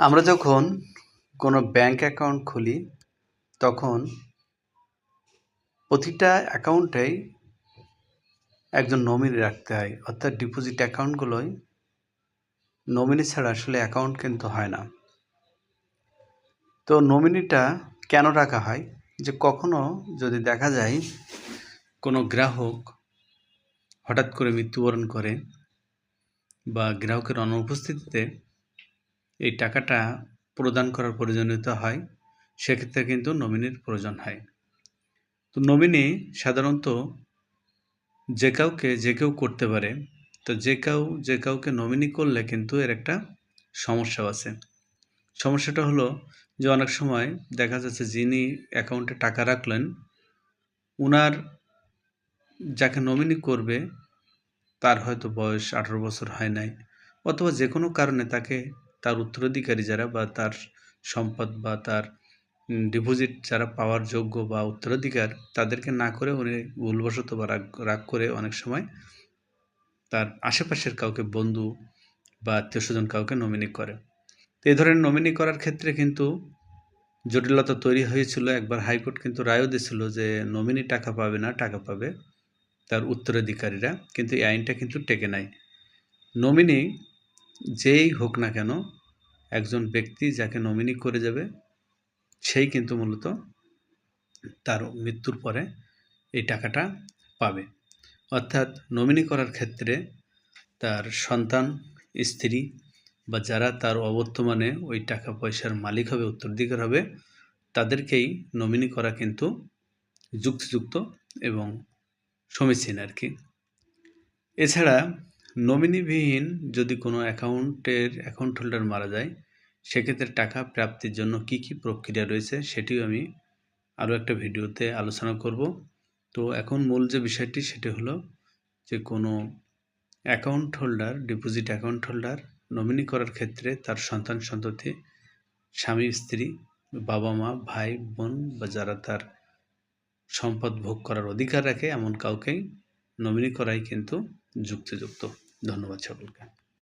আমরা যখন কোনো ব্যাংক অ্যাকাউন্ট খুলি তখন প্রতিটা অ্যাকাউন্টেই একজন নমিনি রাখতে হয়, অর্থাৎ ডিপোজিট অ্যাকাউন্টগুলোয় নমিনি ছাড়া আসলে অ্যাকাউন্ট কিন্তু হয় না। তো নমিনিটা কেন রাখা হয়, যে কখনো যদি দেখা যায় কোনো গ্রাহক হঠাৎ করে মৃত্যুবরণ করে বা গ্রাহকের অনুপস্থিতিতে এই টাকাটা প্রদান করার প্রয়োজনীয়তা হয়, সেক্ষেত্রে কিন্তু নমিনির প্রয়োজন হয়। তো নমিনি সাধারণত যে কেউ করতে পারে। তো যে কাউকে নমিনি করলে কিন্তু এর একটা সমস্যাও আছে। সমস্যাটা হলো যে অনেক সময় দেখা যাচ্ছে যিনি অ্যাকাউন্টে টাকা রাখলেন, উনার যাকে নমিনি করবে তার হয়তো বয়স 18 বছর হয় নাই, অথবা যে কোনো কারণে তাকে তার উত্তরাধিকারী যারা বা তার সম্পদ বা তার ডিপোজিট যারা পাওয়ার যোগ্য বা উত্তরাধিকার, তাদেরকে না করে উনি ভুলবশত বা রাগ করে অনেক সময় তার আশেপাশের কাউকে, বন্ধু বা আত্মীয়স্বজন কাউকে নমিনি করে। তো এই ধরনের নমিনি করার ক্ষেত্রে কিন্তু জটিলতা তৈরি হয়েছিল। একবার হাইকোর্ট কিন্তু রায়ও দিয়েছিল যে নমিনি টাকা পাবে না, টাকা পাবে তার উত্তরাধিকারীরা। কিন্তু এই আইনটা কিন্তু টেকে নাই। নমিনি যেই হোক না কেন, একজন ব্যক্তি যাকে নমিনি করে যাবে সেই কিন্তু মূলত তার মৃত্যুর পরে এই টাকাটা পাবে। অর্থাৎ নমিনি করার ক্ষেত্রে তার সন্তান, স্ত্রী বা যারা তার অবর্তমানে ওই টাকা পয়সার মালিক হবে, উত্তরাধিকার হবে, তাদেরকেই নমিনি করা কিন্তু যুক্তিযুক্ত এবং সমীচীন আর কি। এছাড়া নমিনিবিহীন যদি কোনো অ্যাকাউন্ট হোল্ডার মারা যায়, সেক্ষেত্রে টাকা প্রাপ্তির জন্য কী কী প্রক্রিয়া রয়েছে সেটিও আমি আরও একটা ভিডিওতে আলোচনা করব। তো এখন মূল যে বিষয়টি সেটি হলো যে কোনো ডিপোজিট অ্যাকাউন্ট হোল্ডার নমিনি করার ক্ষেত্রে তার সন্তান সন্ততি, স্বামী স্ত্রী, বাবা মা, ভাই বোন বা যারা তার সম্পদ ভোগ করার অধিকার রাখে এমন কাউকেই নমিনি করাই কিন্তু যুক্তিযুক্ত। ধন্যবাদ সকলকে।